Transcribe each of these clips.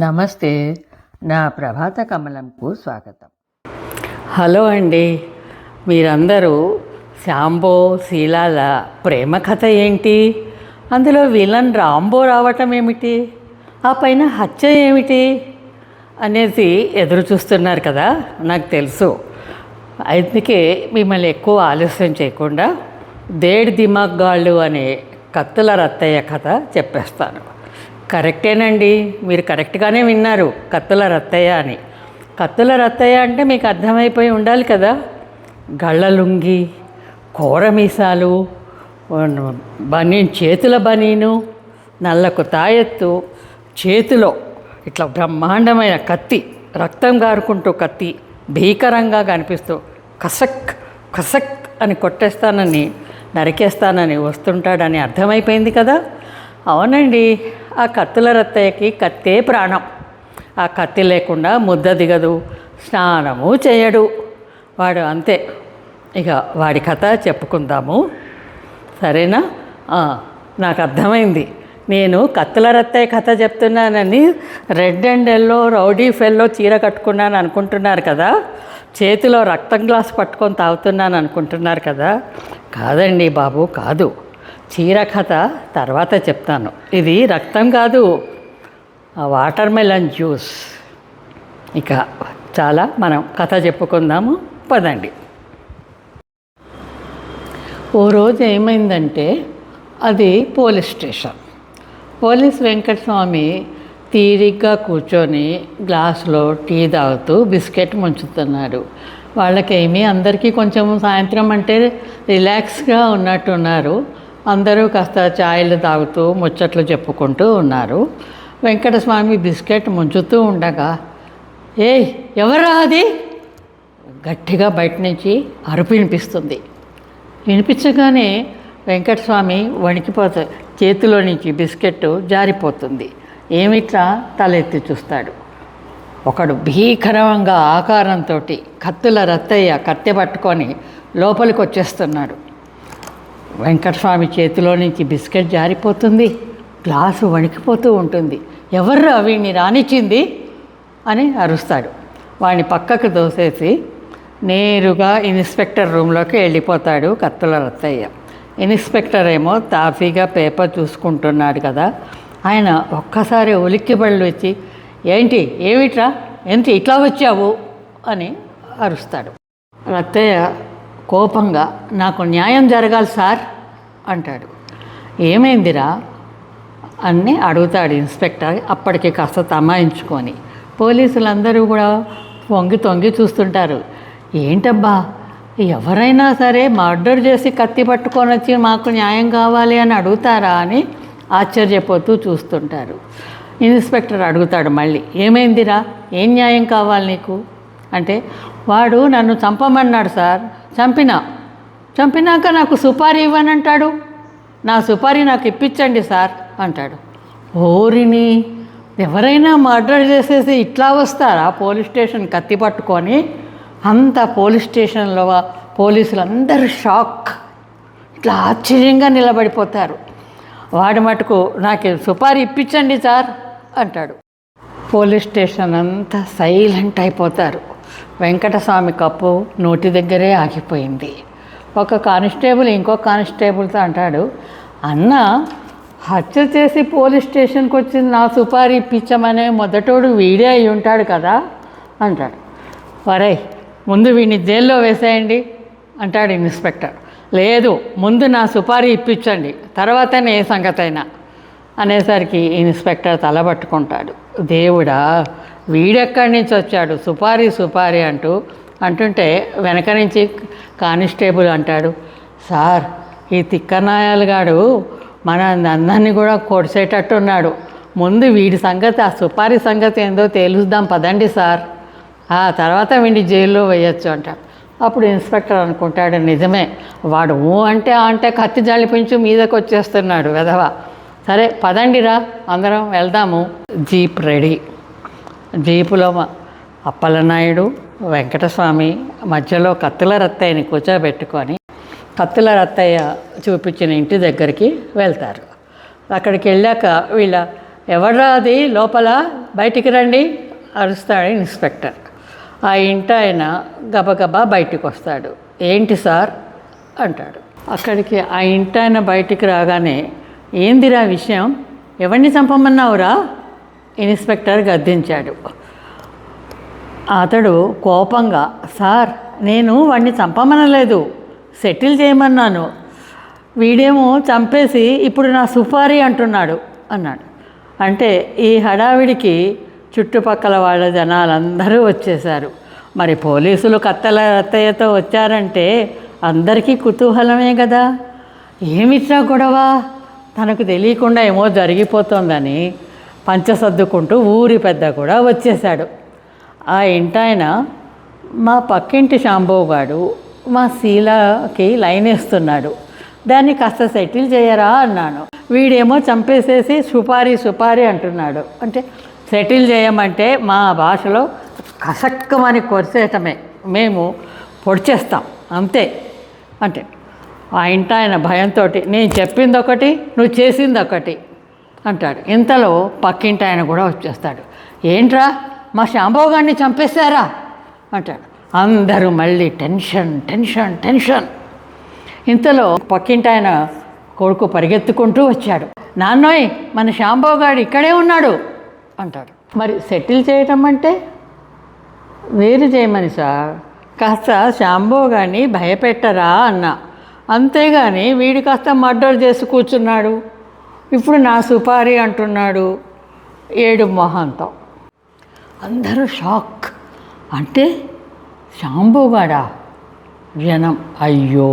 నమస్తే. నా ప్రభాత కమలంకు స్వాగతం. హలో అండి. మీరందరూ శాంబో శీలాల ప్రేమ కథ ఏంటి, అందులో విలన్ రాంబో రావటం ఏమిటి, ఆ పైన హత్య ఏమిటి అనేది ఎదురు చూస్తున్నారు కదా, నాకు తెలుసు. అందుకే మిమ్మల్ని ఎక్కువ ఆలస్యం చేయకుండా దేడ్ దిమాగ్గాళ్ళు అనే కత్తుల రత్తయ్య కథ చెప్పేస్తాను. కరెక్టేనండి, మీరు కరెక్ట్గానే విన్నారు, కత్తుల రత్తయ్య అని. కత్తుల రత్తయ్య అంటే మీకు అర్థమైపోయి ఉండాలి కదా. గళ్ళ లుంగి, కూర మీసాలు, బనీన్ చేతుల బనీను, నల్లకు తాయెత్తు, చేతిలో ఇట్లా బ్రహ్మాండమైన కత్తి, రక్తం గారుకుంటూ కత్తి భీకరంగా కనిపిస్తూ కసక్ కసక్ అని కొట్టేస్తానని నరికేస్తానని వస్తుంటాడని అర్థమైపోయింది కదా. అవునండి, ఆ కత్తుల రత్తయ్యకి కత్తే ప్రాణం. ఆ కత్తి లేకుండా ముద్ద దిగదు, స్నానము చేయడు వాడు, అంతే. ఇక వాడి కథ చెప్పుకుందాము, సరేనా? నాకు అర్థమైంది, నేను కత్తుల రత్తయ్య కథ చెప్తున్నానని red and yellow rowdy fellow చీర కట్టుకున్నాను అనుకుంటున్నారు కదా, చేతిలో రక్తం గ్లాస్ పట్టుకొని తాగుతున్నాను అనుకుంటున్నారు కదా. కాదండి బాబు, కాదు. చీర కథ తర్వాత చెప్తాను. ఇది రక్తం కాదు, వాటర్ మెలన్ జ్యూస్. ఇక చాలా మనం కథ చెప్పుకుందాము, పదండి. ఓ రోజు ఏమైందంటే, అది పోలీస్ స్టేషన్. పోలీస్ వెంకటస్వామి తీరిగ్గా కూర్చొని గ్లాసులో టీ తాగుతూ బిస్కెట్ ముంచుతున్నాడు. వాళ్ళకేమీ అందరికీ కొంచెం సాయంత్రం అంటే రిలాక్స్గా ఉన్నట్టున్నారు. అందరూ కాస్త ఛాయలు తాగుతూ ముచ్చట్లు చెప్పుకుంటూ ఉన్నారు. వెంకటస్వామి బిస్కెట్ ముంచుతూ ఉండగా, ఏయ్ ఎవరా అది, గట్టిగా బయట నుంచి అరుపు వినిపిస్తుంది. వినిపించగానే వెంకటస్వామి వణికిపోతాడు, చేతిలో నుంచి బిస్కెట్ జారిపోతుంది. ఏమిట్లా తలెత్తి చూస్తాడు. ఒకడు భీకరంగా ఆకారంతో కత్తుల రత్తయ్య కత్తె పట్టుకొని లోపలికి వచ్చేస్తున్నాడు. వెంకటస్వామి చేతిలో నుంచి బిస్కెట్ జారిపోతుంది, గ్లాసు వణికిపోతూ ఉంటుంది. ఎవర్రా వీడిని రానిచ్చింది అని అరుస్తాడు. వాడిని పక్కకు దోసేసి నేరుగా ఇన్స్పెక్టర్ రూమ్లోకి వెళ్ళిపోతాడు కత్తుల రత్తయ్య. ఇన్స్పెక్టర్ ఏమో తాఫీగా పేపర్ చూసుకుంటున్నాడు కదా. ఆయన ఒక్కసారి ఉలిక్కిబళ్ళు వచ్చి, ఏంటి, ఏమిట్రా, ఏంటి ఇట్లా వచ్చావు అని అరుస్తాడు. రత్తయ్య కోపంగా, నాకు న్యాయం జరగాలి సార్ అంటాడు. ఏమైందిరా అని అడుగుతాడు ఇన్స్పెక్టర్. అప్పటికి కాస్త తమాయించుకొని పోలీసులందరూ కూడా వంగి తొంగి చూస్తుంటారు. ఏంటబ్బా, ఎవరైనా సరే మర్డర్ చేసి కత్తి పట్టుకొని వచ్చి మాకు న్యాయం కావాలి అని అడుగుతారా అని ఆశ్చర్యపోతూ చూస్తుంటారు. ఇన్స్పెక్టర్ అడుగుతాడు మళ్ళీ, ఏమైందిరా, ఏం న్యాయం కావాలి నీకు అంటే, వాడు నన్ను చంపమన్నాడు సార్, చంపినాక నాకు సుపారీ ఇవ్వనంటాడు, నా సుపారీ నాకు ఇప్పించండి సార్ అంటాడు. ఓరిని, ఎవరైనా మర్డర్ చేసేసి ఇట్లా వస్తారా పోలీస్ స్టేషన్ కత్తి పట్టుకొని? అంత పోలీస్ స్టేషన్లో పోలీసులు అందరూ షాక్, ఇట్లా ఆశ్చర్యంగా నిలబడిపోతారు. వాడి మటుకు నాకు సుపారీ ఇప్పించండి సార్ అంటాడు. పోలీస్ స్టేషన్ అంతా సైలెంట్ అయిపోతారు. వెంకటస్వామి కప్పు నోటి దగ్గరే ఆగిపోయింది. ఒక కానిస్టేబుల్ ఇంకో కానిస్టేబుల్తో అంటాడు, అన్న, హత్య చేసి పోలీస్ స్టేషన్కి వచ్చి నా సుపారీ ఇప్పించమనే మొదటోడు వీడే అయి ఉంటాడు కదా అంటాడు. వరై, ముందు వీడిని జైల్లో వేసేయండి అంటాడు ఇన్స్పెక్టర్. లేదు, ముందు నా సుపారీ ఇప్పించండి, తర్వాతనే ఏ సంగతైనా అనేసరికి ఇన్స్పెక్టర్ తలబట్టుకుంటాడు. దేవుడా, వీడెక్కడి నుంచి వచ్చాడు సుపారీ అంటుంటే వెనక నుంచి కానిస్టేబుల్ అంటాడు, సార్, ఈ తిక్కనాయాలుగాడు మన అందరినీ కూడా కొడిసేటట్టున్నాడు, ముందు వీడి సంగతి, ఆ సుపారీ సంగతి ఏందో తేలుద్దాం పదండి సార్, ఆ తర్వాత వీడిని జైల్లో వేయచ్చు అంటాడు. అప్పుడు ఇన్స్పెక్టర్ అనుకుంటాడు, నిజమే, వాడు అంటే కత్తి జలిపించు మీదకి వచ్చేస్తున్నాడు వెధవ. సరే పదండిరా, అందరం వెళ్దాము. Jeep ready. జీపులో అప్పలనాయుడు, వెంకటస్వామి, మధ్యలో కత్తుల రత్తయ్యని కూర్చోబెట్టుకొని కత్తుల రత్తయ్య చూపించిన ఇంటి దగ్గరికి వెళ్తారు. అక్కడికి వెళ్ళాక వీళ్ళ, ఎవడ్రా అది లోపల బయటికి రండి అరుస్తాడు ఇన్స్పెక్టర్. ఆ ఇంటి ఆయన గబగబా బయటికి వస్తాడు. ఏంటి సార్ అంటాడు. అక్కడికి ఆ ఇంటి ఆయన బయటికి రాగానే, ఏందిరా విషయం, ఎవరిని చంపమన్నావురా ఇన్స్పెక్టర్ గద్దించాడు. అతడు కోపంగా, సార్ నేను వాడిని చంపమనలేదు, సెటిల్ చేయమన్నాను. వీడేమో చంపేసి ఇప్పుడు నా సుపారీ అంటున్నాడు అన్నాడు. అంటే ఈ హడావిడికి చుట్టుపక్కల వాళ్ళ జనాలందరూ వచ్చేశారు. మరి పోలీసులు కత్తెల రత్తయ్యతో వచ్చారంటే అందరికీ కుతూహలమే కదా. ఏమిట్రా గొడవ, తనకు తెలియకుండా ఏమో జరిగిపోతుందని పంచసర్దుకుంటూ ఊరి పెద్ద కూడా వచ్చేశాడు. ఆ ఇంటాయన, మా పక్కింటి శాంభోగాడు మా శీలకి లైన్ వేస్తున్నాడు, దాన్ని కాస్త సెటిల్ చేయరా అన్నాను. వీడేమో చంపేసేసి సుపారీ అంటున్నాడు. అంటే సెటిల్ చేయమంటే మా భాషలో కసక్కమని కొరిసేయటమే, మేము పొడిచేస్తాం అంతే. అంటే ఆ ఇంటాయన భయంతో, నేను చెప్పింది ఒకటి నువ్వు చేసింది ఒకటి అంటాడు. ఇంతలో పక్కింటి ఆయన కూడా వచ్చేస్తాడు. ఏంట్రా మా శాంభోగాన్ని చంపేశారా అంటాడు. అందరూ మళ్ళీ టెన్షన్. ఇంతలో పక్కింటి ఆయన కొడుకు పరిగెత్తుకుంటూ వచ్చాడు. నాన్నోయ్, మన శాంభోగాడు ఇక్కడే ఉన్నాడు అంటాడు. మరి సెటిల్ చేయటం అంటే వేరు చేయమని సార్, కాస్త శాంభోగాన్ని భయపెట్టరా అన్నా, అంతేగాని వీడి కాస్త మర్డర్ చేసి కూర్చున్నాడు, ఇప్పుడు నా సుపారీ అంటున్నాడు. ఏడు మొహంతో అందరూ షాక్. అంటే శాంభోగాడా? జనం అయ్యో.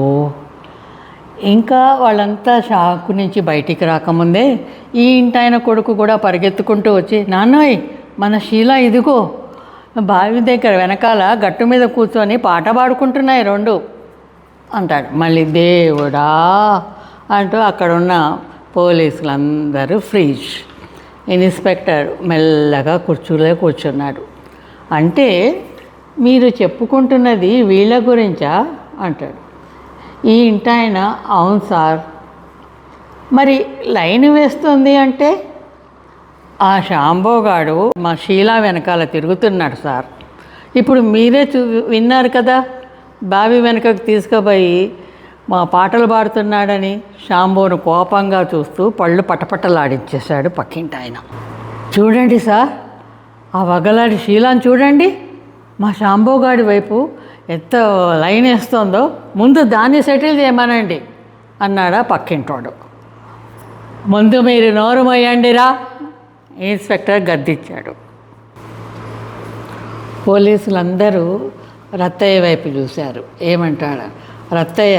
ఇంకా వాళ్ళంతా షాక్ నుంచి బయటికి రాకముందే ఈ ఇంటాయన కొడుకు కూడా పరిగెత్తుకుంటూ వచ్చి, నాన్నోయ్ మన శీల ఇదిగో బావి దగ్గర వెనకాల గట్టు మీద కూర్చొని పాట పాడుకుంటున్నాయి రెండు అంటాడు. మళ్ళీ దేవుడా అంటూ అక్కడున్న పోలీసులందరూ ఫ్రీజ్. ఇన్స్పెక్టర్ మెల్లగా కుర్చీలో కూర్చున్నాడు. అంటే మీరు చెప్పుకుంటున్నది వీళ్ళ గురించా అంటాడు. ఈ ఇంటాయన, అవును సార్. మరి లైన్ వేస్తుంది అంటే ఆ శాంభోగాడు మా శీలా వెనకాల తిరుగుతున్నాడు సార్. ఇప్పుడు మీరే విన్నారు కదా, బావి వెనకకు తీసుకుపోయి మా పాటలు పాడుతున్నాడని. శాంభోను కోపంగా చూస్తూ పళ్ళు పటపటలాడించేశాడు పక్కింటి ఆయన. చూడండి సార్, ఆ వగలాడి శీలాన్ని చూడండి, మా శాంభోగాడి వైపు ఎంత లైన్ వేస్తుందో, ముందు దాన్ని సెటిల్ చేయమనండి అన్నాడా పక్కింటోడు. ముందు మీరు నోరు మొయ్యండిరా ఇన్స్పెక్టర్ గద్దించాడు. పోలీసులందరూ రత్తయ్య వైపు చూశారు. ఏమంటాడు రత్తయ్య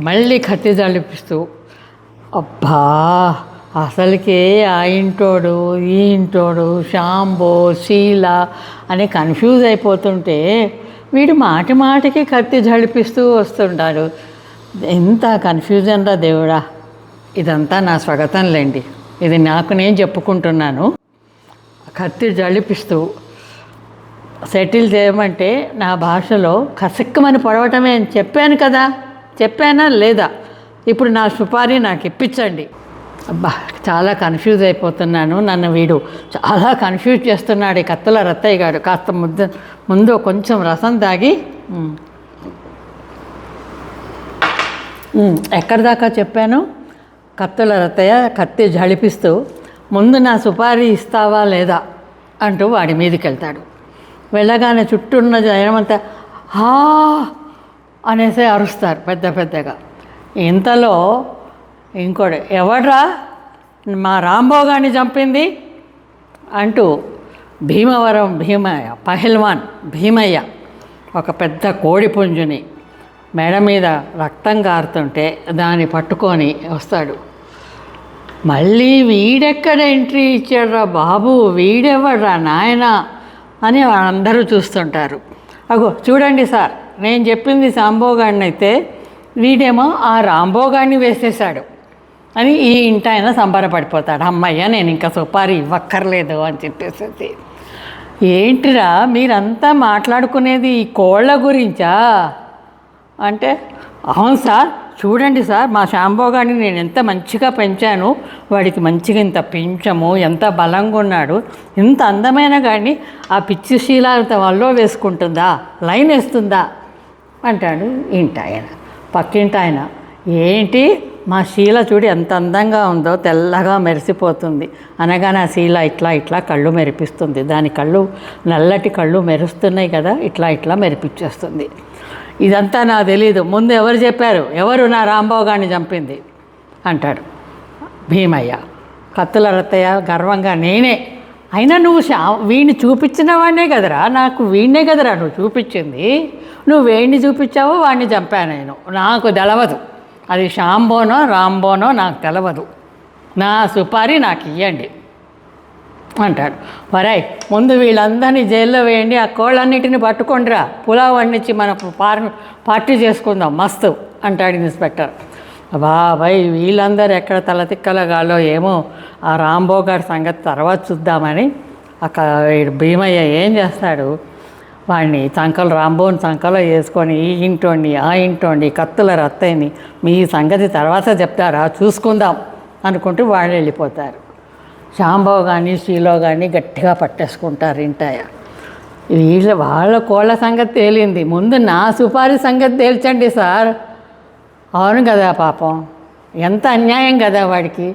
మళ్ళీ కత్తి జడిపిస్తూ, అబ్బా అసలుకే ఆ ఇంటోడు ఈ ఇంటోడు శాంభో శీల అని కన్ఫ్యూజ్ అయిపోతుంటే వీడు మాటికి కత్తి జడిపిస్తూ వస్తుంటాడు. ఎంత కన్ఫ్యూజన్ రా దేవుడా. ఇదంతా నా స్వాగతంలేండి, ఇది నాకు నేను చెప్పుకుంటున్నాను. కత్తి జడిపిస్తూ సెటిల్ చేయమంటే నా భాషలో కసక్కమని పొడవటమే అని చెప్పాను కదా, చెప్పానా లేదా? ఇప్పుడు నా సుపారీ నాకు ఇప్పించండి. అబ్బా చాలా కన్ఫ్యూజ్ అయిపోతున్నాను, నన్ను వీడు చాలా కన్ఫ్యూజ్ చేస్తున్నాడు ఈ కత్తుల రత్తయ్య గారు. కాస్త ముందు కొంచెం రసం తాగి, ఎక్కడి దాకా చెప్పాను? కత్తుల రత్తయ్య కత్తి జడిపిస్తూ, ముందు నా సుపారీ ఇస్తావా లేదా అంటూ వాడి మీదకి వెళ్తాడు. వెళ్ళగానే చుట్టూ ఉన్న జనమంతా హా అనేసి అరుస్తారు పెద్దగా. ఇంతలో ఇంకోటి, ఎవడ్రా మా రాంభోగాన్ని చంపింది అంటూ భీమవరం పహల్వాన్ భీమయ్య ఒక పెద్ద కోడి పుంజుని మెడ మీద రక్తం కారుతుంటే దాన్ని పట్టుకొని వస్తాడు. మళ్ళీ వీడెక్కడ ఎంట్రీ ఇచ్చాడ్రా బాబు, వీడెవడ్రా నాయన అని అందరూ చూస్తుంటారు. అగో చూడండి సార్, నేను చెప్పింది శాంభోగాడిని అయితే వీడేమో ఆ రాంభోగాడిని వేసేశాడు అని ఈ ఇంటాయన సంబరపడిపోతాడు. అమ్మయ్య నేను ఇంకా సుపారీ ఇవ్వక్కర్లేదు అని చెప్పేసి. ఏంటిరా మీరంతా మాట్లాడుకునేది ఈ కోళ్ళ గురించా అంటే, అవును సార్ చూడండి సార్, మా శాంబో గారిని నేను ఎంత మంచిగా పెంచాను, వాడికి మంచిగా ఇంత పెంచము, ఎంత బలంగా ఉన్నాడు, ఇంత అందమైన కానీ ఆ పిచ్చి శీలాలత వల్ల వేసుకుంటుందా, లైన్ వేస్తుందా అంటాడు ఇంటి ఆయన. పక్కింటి ఆయన, ఏంటి మా శీల చూడు ఎంత అందంగా ఉందో, తెల్లగా మెరిసిపోతుంది అనగానే ఆ శీల ఇట్లా ఇట్లా కళ్ళు మెరిపిస్తుంది, దాని కళ్ళు నల్లటి కళ్ళు మెరుస్తున్నాయి కదా, ఇట్లా ఇట్లా మెరిపించేస్తుంది. ఇదంతా నాకు తెలీదు, ముందు ఎవరు చెప్పారు, ఎవరు నా రాంబాబు గారిని చంపింది అంటాడు భీమయ్య. కత్తుల రత్తయ్య గర్వంగా, నేనే. అయినా నువ్వు వీడిని చూపించిన వాడినే కదరా, నాకు వీడినే కదరా నువ్వు చూపించింది, నువ్వు వేడిని చూపించావో వాడిని చంపాను నేను, నాకు తెలవదు, అది శాంబోనో రాంబోనో నాకు తెలవదు, నా సుపారీ నాకు ఇవ్వండి అంటాడు. వరాయ్, ముందు వీళ్ళందరినీ జైల్లో వేయండి, ఆ కోళ్ళన్నిటిని పట్టుకోండిరా, పులావ్ వండించి మనం పార్టీ చేసుకుందాం మస్తు అంటాడు ఇన్స్పెక్టర్. బాబాయ్, వీళ్ళందరూ ఎక్కడ తలతిక్కలగాలో ఏమో, ఆ రాంబో గారి సంగతి తర్వాత చూద్దామని అక్కడ భీమయ్య ఏం చేస్తాడు, వాడిని సంకలు రాంబోని సంకలో వేసుకొని ఈ ఇంటోండి ఆ ఇంటోండి కత్తుల రత్తయ్యని మీ సంగతి తర్వాత చెప్తారా చూసుకుందాం అనుకుంటూ వాళ్ళు వెళ్ళిపోతారు. శాంబో కానీ శ్రీలో కానీ గట్టిగా పట్టేసుకుంటారు ఇంటాయ. వాళ్ళ కోళ్ళ సంగతి తేలింది, ముందు నా సుపారీ సంగతి తేల్చండి సార్. అవును కదా పాపం, ఎంత అన్యాయం కదా వాడికి,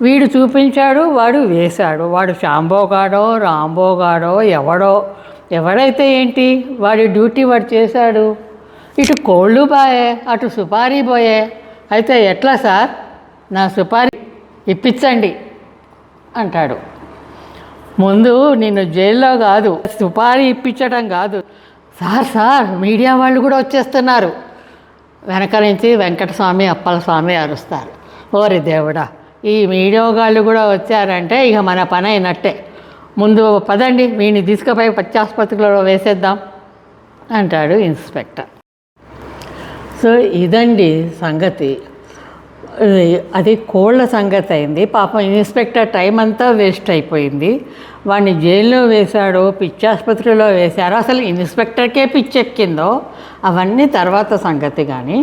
వీడు చూపించాడు వాడు వేశాడు, వాడు శాంబోగాడో రాంబోగాడో ఎవడైతే ఏంటి, వాడి డ్యూటీ వాడు చేశాడు, ఇటు కోళ్ళు బాయే అటు సుపారీ పోయే, అయితే ఎట్లా సార్, నా సుపారీ ఇప్పించండి అంటాడు. ముందు నిన్ను జైల్లో కాదు, సుపారీ ఇప్పించడం కాదు సార్, మీడియా వాళ్ళు కూడా వచ్చేస్తున్నారు. వెనక నుంచి వెంకటస్వామి అప్పలస్వామి అరుస్తారు. ఓరి దేవుడా, ఈ మీడియా వాళ్ళు కూడా వచ్చారంటే ఇక మన పని అయినట్టే, ముందు పదండి వీడిని తీసుకుపోయి పచ్చాసుపత్రిలో వేసేద్దాం అంటాడు ఇన్స్పెక్టర్. సో ఇదండి సంగతి. అది కోళ్ళ సంగతి అయింది. పాపం ఇన్స్పెక్టర్ టైం అంతా వేస్ట్ అయిపోయింది. వాడిని జైల్లో వేశాడో పిచ్చాసుపత్రిలో వేశారో, అసలు ఇన్స్పెక్టర్కే పిచ్చెక్కిందో అవన్నీ తర్వాత సంగతి. కానీ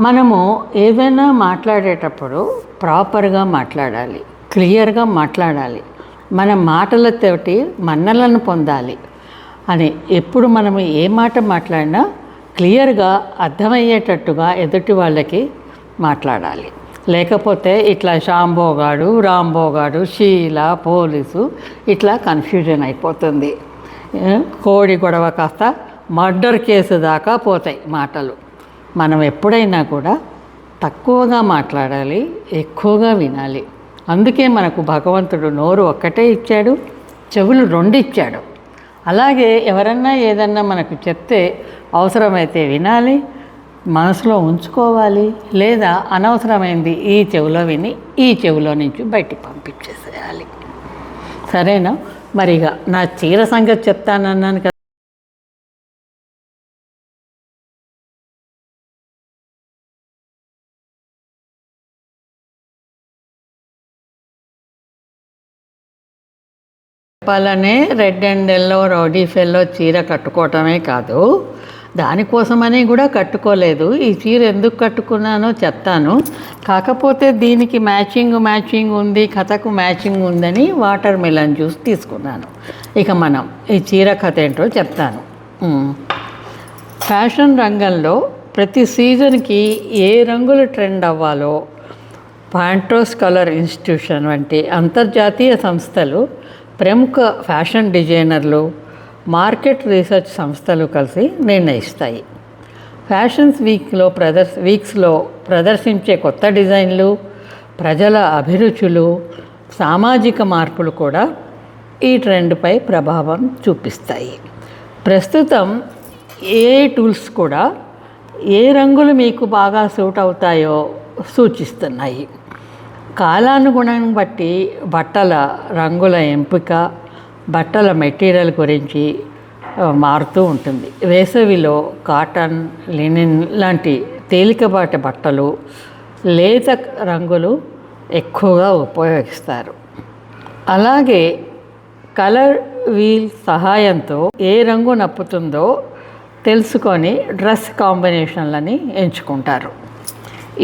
మనము ఏదైనా మాట్లాడేటప్పుడు ప్రాపర్గా మాట్లాడాలి, క్లియర్గా మాట్లాడాలి, మన మాటలతోటి మన్నలను పొందాలి అని. ఎప్పుడు మనము ఏ మాట మాట్లాడినా క్లియర్గా అర్థమయ్యేటట్టుగా ఎదుటి వాళ్ళకి మాట్లాడాలి. లేకపోతే ఇట్లా శాంబోగాడు రాంబోగాడు శీల పోలీసు ఇట్లా కన్ఫ్యూజన్ అయిపోతుంది. కోడి గొడవ కాస్త మర్డర్ కేసు దాకా పోతాయి మాటలు. మనం ఎప్పుడైనా కూడా తక్కువగా మాట్లాడాలి, ఎక్కువగా వినాలి. అందుకే మనకు భగవంతుడు నోరు ఒక్కటే ఇచ్చాడు, చెవులు 2 ఇచ్చాడు. అలాగే ఎవరన్నా ఏదన్నా మనకు చెప్తే అవసరమైతే వినాలి, మనసులో ఉంచుకోవాలి, లేదా అనవసరమైంది ఈ చెవిలో విని ఈ చెవిలో నుంచి బయటికి పంపించేసేయాలి. సరేనా? మరిగా నా చీర సంగతి చెప్తానన్నాను కదా. చెప్పాలనే red and yellow rowdy fellow చీర కట్టుకోవటమే కాదు, దానికోసమని కూడా కట్టుకోలేదు. ఈ చీర ఎందుకు కట్టుకున్నానో చెప్తాను. కాకపోతే దీనికి మ్యాచింగ్ ఉంది, కథకు మ్యాచింగ్ ఉందని వాటర్ మిలన్ జ్యూస్ తీసుకున్నాను. ఇక మనం ఈ చీర కథ ఏంటో చెప్తాను. ఫ్యాషన్ రంగంలో ప్రతి సీజన్కి ఏ రంగులు ట్రెండ్ అవ్వాలో పాంట్రోస్ కలర్ ఇన్స్టిట్యూషన్ వంటి అంతర్జాతీయ సంస్థలు, ప్రముఖ ఫ్యాషన్ డిజైనర్లు, మార్కెట్ రీసెర్చ్ సంస్థలు కలిసి నిర్ణయిస్తాయి. ఫ్యాషన్స్ వీక్స్లో ప్రదర్శించే కొత్త డిజైన్లు, ప్రజల అభిరుచులు, సామాజిక మార్పులు కూడా ఈ ట్రెండ్పై ప్రభావం చూపిస్తాయి. ప్రస్తుతం AI టూల్స్ కూడా ఏ రంగులు మీకు బాగా సూట్ అవుతాయో సూచిస్తున్నాయి. కాలానుగుణాన్ని బట్టి బట్టల రంగుల ఎంపిక, బట్టల మెటీరియల్ గురించి మారుతూ ఉంటుంది. వేసవిలో కాటన్, లినిన్ లాంటి తేలికపాటి బట్టలు, లేత రంగులు ఎక్కువగా ఉపయోగిస్తారు. అలాగే కలర్ వీల్ సహాయంతో ఏ రంగు నప్పుతుందో తెలుసుకొని డ్రెస్ కాంబినేషన్లని ఎంచుకుంటారు.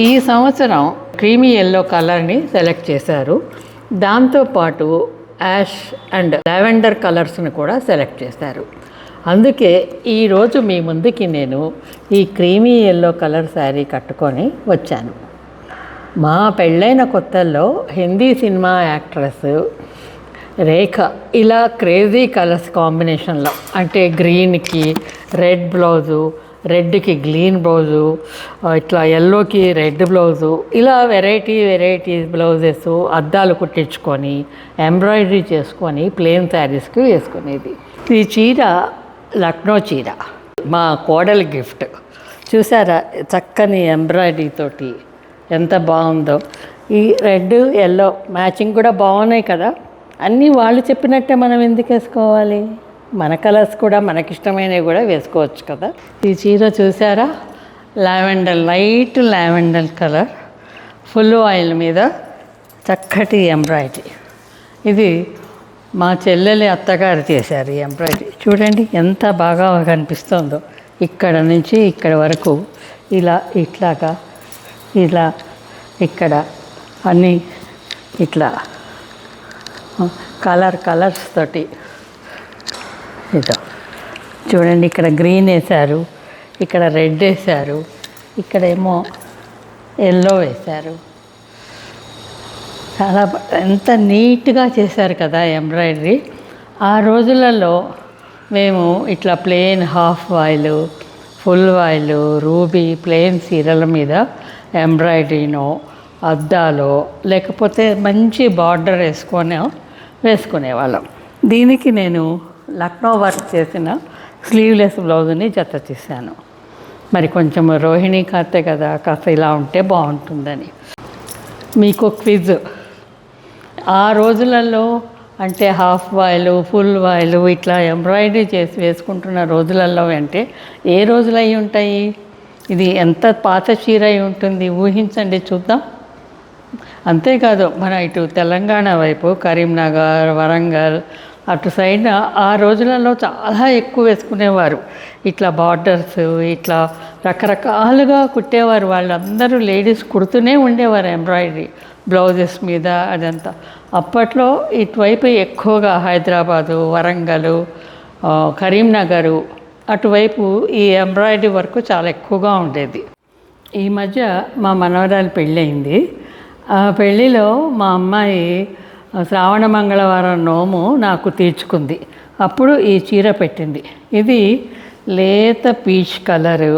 ఈ సంవత్సరం క్రీమీ ఎల్లో కలర్ని సెలెక్ట్ చేశారు. దాంతోపాటు యాష్ అండ్ లావెండర్ కలర్స్ని కూడా సెలెక్ట్ చేశారు. అందుకే ఈరోజు మీ ముందుకి నేను ఈ క్రీమీ ఎల్లో కలర్ శారీ కట్టుకొని వచ్చాను. మా పెళ్ళైన కొత్తల్లో హిందీ సినిమా యాక్ట్రెస్ రేఖ ఇలా క్రేజీ కలర్స్ కాంబినేషన్లో, అంటే గ్రీన్కి రెడ్ బ్లౌజు, రెడ్కి గ్రీన్ బ్లౌజు, ఇట్లా ఎల్లోకి రెడ్ బ్లౌజు, ఇలా వెరైటీ బ్లౌజెస్ అద్దాలు కుట్టించుకొని ఎంబ్రాయిడరీ చేసుకొని ప్లెయిన్ శారీస్కి వేసుకునేది. ఈ చీర లక్నో చీర, మా కోడలి గిఫ్ట్. చూసారా చక్కని ఎంబ్రాయిడరీ తోటి ఎంత బాగుందో. ఈ రెడ్ ఎల్లో మ్యాచింగ్ కూడా బాగున్నాయి కదా. అన్నీ వాళ్ళు చెప్పినట్టే మనం ఎందుకు వేసుకోవాలి? మన కలర్స్ కూడా మనకిష్టమైనవి కూడా వేసుకోవచ్చు కదా. ఈ చీర చూసారా, lavender, light lavender colour, full oil మీద చక్కటి ఎంబ్రాయిడరీ. ఇది మా చెల్లెలి అత్తగారు చేశారు ఈ ఎంబ్రాయిడరీ. చూడండి ఎంత బాగా కనిపిస్తుందో. ఇక్కడ నుంచి ఇక్కడ వరకు ఇట్లాగా ఇలా ఇక్కడ అన్నీ ఇట్లా కలర్స్ తోటి ఇదో చూడండి. ఇక్కడ గ్రీన్ వేశారు, ఇక్కడ రెడ్ వేశారు, ఇక్కడేమో ఎల్లో వేశారు. చాలా ఎంత నీట్గా చేశారు కదా ఎంబ్రాయిడరీ. ఆ రోజులలో మేము ఇట్లా plain half voile, full voile, ruby plain చీరల మీద ఎంబ్రాయిడరీనో అద్దాలో లేకపోతే మంచి బార్డర్ వేసుకునేవాళ్ళం. దీనికి నేను లక్నో వర్క్ చేసిన స్లీవ్లెస్ బ్లౌజ్ని జత చేశాను. మరి కొంచెం రోహిణి కట్టే కదా, కాస్త ఇలా ఉంటే బాగుంటుందని. మీకు క్విజ్, ఆ రోజులలో అంటే హాఫ్ వాయిల్, ఫుల్ వాయిల్ ఇట్లా ఎంబ్రాయిడరీ చేసి వేసుకుంటున్న రోజులలో అంటే ఏ రోజులు అయి ఉంటాయి? ఇది ఎంత పాత చీర అయి ఉంటుంది ఊహించండి చూద్దాం. అంతేకాదు మన ఇటు తెలంగాణ వైపు కరీంనగర్, వరంగల్ అటు సైడ్ ఆ రోజులలో చాలా ఎక్కువ వేసుకునేవారు. ఇట్లా బార్డర్స్ ఇట్లా రకరకాలుగా కుట్టేవారు. వాళ్ళందరూ లేడీస్ కుడుతూనే ఉండేవారు ఎంబ్రాయిడరీ బ్లౌజెస్ మీద అదంతా. అప్పట్లో ఇటువైపు ఎక్కువగా హైదరాబాదు, వరంగల్, కరీంనగరు అటువైపు ఈ ఎంబ్రాయిడరీ వర్క్ చాలా ఎక్కువగా ఉండేది. ఈ మధ్య మా మనవరాలు పెళ్ళయింది. ఆ పెళ్ళిలో మా అమ్మాయి శ్రావణ మంగళవారం నోము నాకు తీర్చుకుంది. అప్పుడు ఈ చీర పెట్టింది. ఇది లేత peach colour,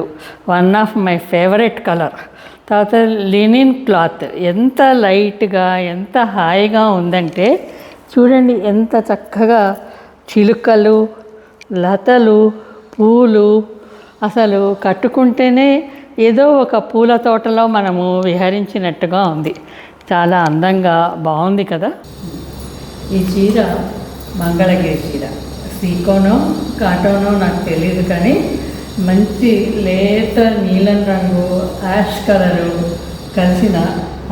one of my favourite colour. తర్వాత లినిన్ క్లాత్ ఎంత లైట్గా ఎంత హాయిగా ఉందంటే చూడండి ఎంత చక్కగా చిలుకలు, లతలు, పూలు, అసలు కట్టుకుంటేనే ఏదో ఒక పూల తోటలో మనము విహరించినట్టుగా ఉంది. చాలా అందంగా బాగుంది కదా. ఈ చీర మంగళగిరి చీర, సీకోనో కాటోనో నాకు తెలియదు, కానీ మంచి లేత నీలం రంగు, యాష్ కలరు కలిసిన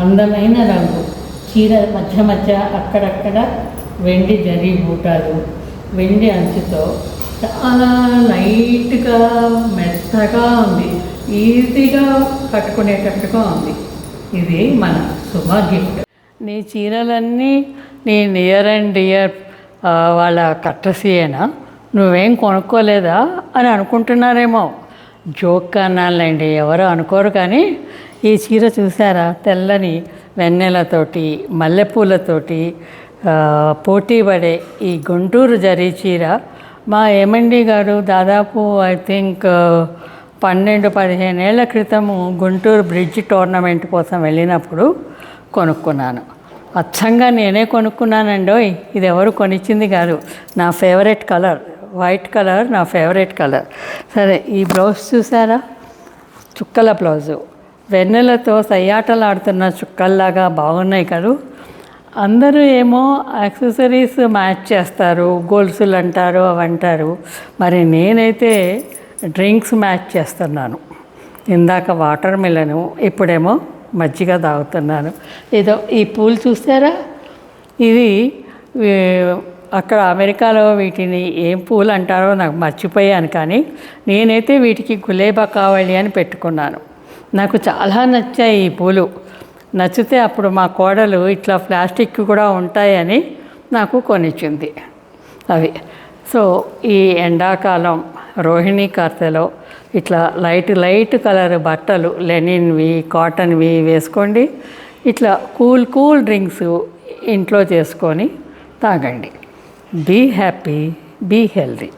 అందమైన రంగు. చీర మధ్య మధ్య అక్కడక్కడ వెండి జరీ బూటాలు, వెండి అంచుతో చాలా లైట్గా మెత్తగా ఉంది. ఈజీగా కట్టుకునేటట్టుగా ఉంది. ఇది మన శుభ గిఫ్ట్. నీ చీరలన్నీ నీ నియర్ అండ్ డియర్ వాళ్ళ కట్టసీయేనా, నువ్వేం కొనుక్కోలేదా అని అనుకుంటున్నారేమో. జోక్ అనాలండి, ఎవరు అనుకోరు. కానీ ఈ చీర చూసారా, తెల్లని వెన్నెలతోటి మల్లెపూలతోటి పోటీ పడే ఈ గుంటూరు జరీ చీర మా ఏమండి గారు దాదాపు ఐ థింక్ 12-15 ఏళ్ల క్రితము గుంటూరు బ్రిడ్జ్ టోర్నమెంట్ కోసం వెళ్ళినప్పుడు కొనుక్కున్నాను. అచ్చంగా నేనే కొనుక్కున్నానండోయ్. ఇది ఎవరు కొనిచ్చింది కాదు, నా ఫేవరెట్ కలర్ వైట్ కలర్, నా ఫేవరెట్ కలర్. సరే, ఈ బ్లౌజ్ చూసారా, చుక్కల బ్లౌజు, వెన్నెలతో సయ్యాటలాడుతున్న చుక్కల్లాగా బాగున్నాయి కదా. అందరూ ఏమో యాక్సెసరీస్ మ్యాచ్ చేస్తారు, గొలుసులు అంటారు, అవంటారు. మరి నేనైతే డ్రింక్స్ మ్యాచ్ చేస్తున్నాను. ఇందాక వాటర్ మిలను, ఇప్పుడేమో మజ్జిగ తాగుతున్నాను. ఏదో ఈ పూలు చూసారా, ఇది అక్కడ అమెరికాలో వీటిని ఏం పూలు అంటారో నాకు మర్చిపోయాను, కానీ నేనైతే వీటికి గులేబా కావాలి అని పెట్టుకున్నాను. నాకు చాలా నచ్చాయి ఈ పూలు. నచ్చితే అప్పుడు మా కోడలు ఇట్లా ప్లాస్టిక్ కూడా ఉంటాయని నాకు కొనిచ్చింది అవి. సో ఈ ఎండాకాలం రోహిణీ కార్తెలో ఇట్లా లైట్ కలర్ బట్టలు లెనిన్వి కాటన్వి వేసుకోండి. ఇట్లా కూల్ డ్రింక్స్ ఇంట్లో చేసుకొని తాగండి. Be happy, be healthy.